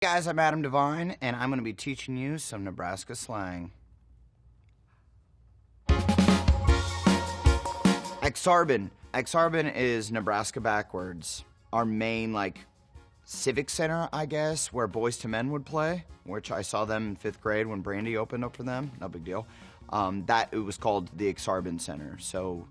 Guys, I'm Adam Devine, and I'm going to be teaching you some Nebraska slang. Exarban. Exarban is Nebraska backwards. Our main, civic center, I guess, where Boys to Men would play, which I saw them in 5th grade when Brandy opened up for them. No big deal. It was called the Exarban Center, so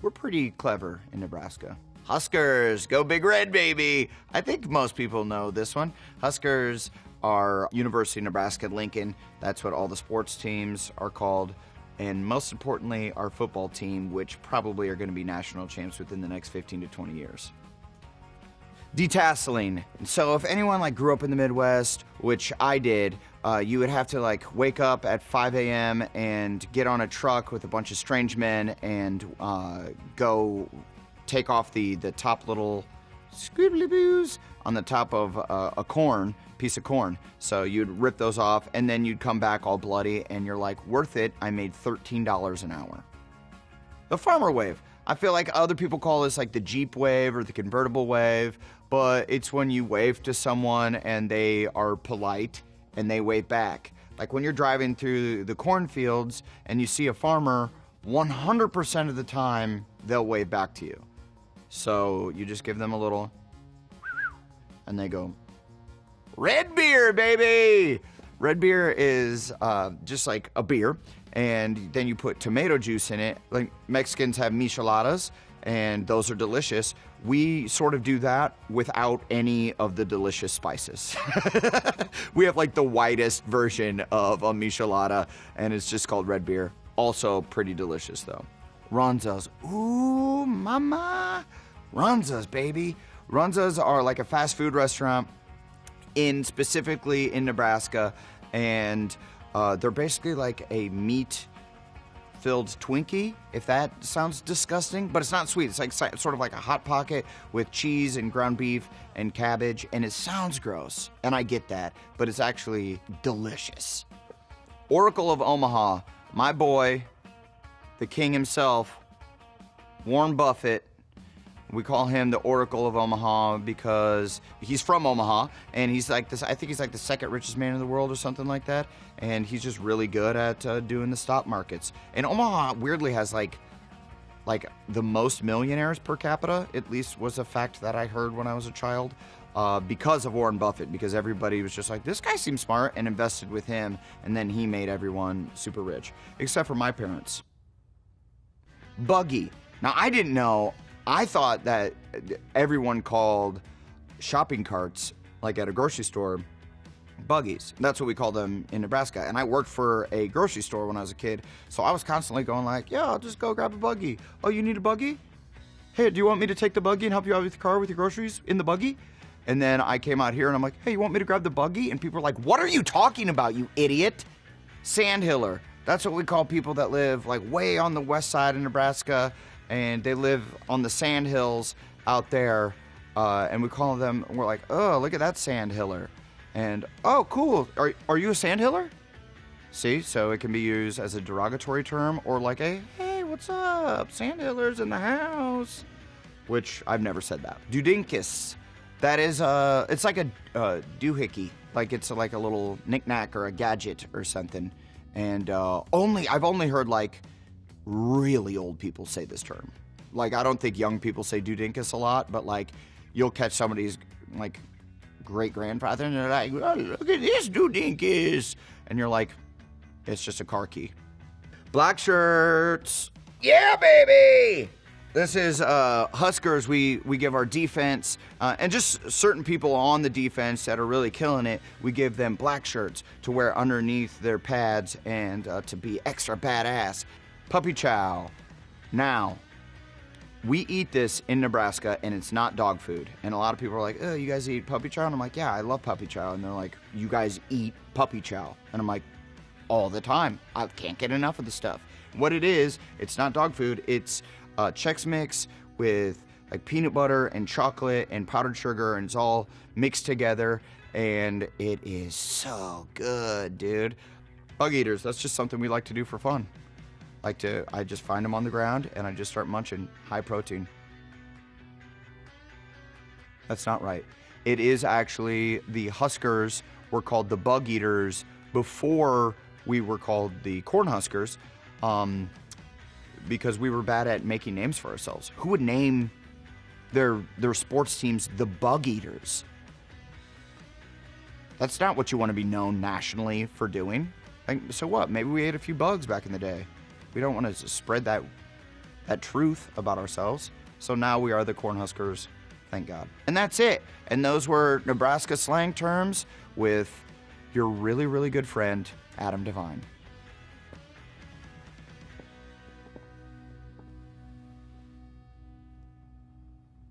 we're pretty clever in Nebraska. Huskers, go Big Red, baby! I think most people know this one. Huskers are University of Nebraska-Lincoln. That's what all the sports teams are called. And most importantly, our football team, which probably are going to be national champs within the next 15 to 20 years. Detasseling. So if anyone grew up in the Midwest, which I did, you would have to wake up at 5 a.m. and get on a truck with a bunch of strange men and go take off the top little squibbly-boos on the top of a piece of corn. So you'd rip those off, and then you'd come back all bloody, and you're like, worth it, I made $13 an hour. The farmer wave. I feel like other people call this the Jeep wave or the convertible wave, but it's when you wave to someone and they are polite and they wave back. Like when you're driving through the cornfields and you see a farmer, 100% of the time, they'll wave back to you. So you just give them a little, and they go, red beer, baby! Red beer is just like a beer, and then you put tomato juice in it. Like Mexicans have micheladas, and those are delicious. We sort of do that without any of the delicious spices. We have the whitest version of a michelada, and it's just called red beer. Also pretty delicious though. Ronzas. Ooh, mama. Ronzas, baby. Ronzas are like a fast food restaurant specifically in Nebraska, and they're basically like a meat-filled Twinkie, if that sounds disgusting, but it's not sweet. It's sort of like a Hot Pocket with cheese and ground beef and cabbage, and it sounds gross, and I get that, but it's actually delicious. Oracle of Omaha, my boy, the king himself, Warren Buffett. We call him the Oracle of Omaha because he's from Omaha, and he's I think he's the second richest man in the world or something like that, and he's just really good at doing the stock markets. And Omaha weirdly has the most millionaires per capita, at least was a fact that I heard when I was a child, because of Warren Buffett, because everybody was just like, this guy seems smart, and invested with him, and then he made everyone super rich, except for my parents. Buggy. Now, I didn't know. I thought that everyone called shopping carts, like at a grocery store, buggies. That's what we call them in Nebraska. And I worked for a grocery store when I was a kid, so I was constantly going yeah, I'll just go grab a buggy. Oh, you need a buggy? Hey, do you want me to take the buggy and help you out with the car with your groceries in the buggy? And then I came out here and I'm like, hey, you want me to grab the buggy? And people are like, what are you talking about, you idiot? Sandhiller. That's what we call people that live way on the west side of Nebraska, and they live on the sand hills out there, and we call them, we're like, oh, look at that sandhiller. And, oh, cool, are you a sandhiller? See, so it can be used as a derogatory term, or hey, what's up, sandhillers in the house, which I've never said that. Dinkus, that is, it's like a doohickey, it's like a little knick-knack or a gadget or something, and I've only heard really old people say this term. I don't think young people say dudinkus a lot, but you'll catch somebody's great-grandfather and they're like, oh, look at this dudinkus. And you're like, it's just a car key. Blackshirts. Yeah, baby! This is Huskers. We give our defense, and just certain people on the defense that are really killing it, we give them black shirts to wear underneath their pads and to be extra badass. Puppy chow. Now, we eat this in Nebraska, and it's not dog food. And a lot of people are like, oh, you guys eat puppy chow? And I'm like, yeah, I love puppy chow. And they're like, you guys eat puppy chow? And I'm like, all the time. I can't get enough of the stuff. What it is, it's not dog food. It's Chex Mix with peanut butter and chocolate and powdered sugar, and it's all mixed together. And it is so good, dude. Bug eaters, that's just something we like to do for fun. I just find them on the ground and I just start munching. High protein. That's not right. It is actually the Huskers were called the Bug Eaters before we were called the Cornhuskers, because we were bad at making names for ourselves. Who would name their sports teams the Bug Eaters? That's not what you want to be known nationally for doing. Like, so what? Maybe we ate a few bugs back in the day. We don't want to spread that truth about ourselves. So now we are the Cornhuskers, thank God. And that's it. And those were Nebraska slang terms with your really, really good friend, Adam Devine.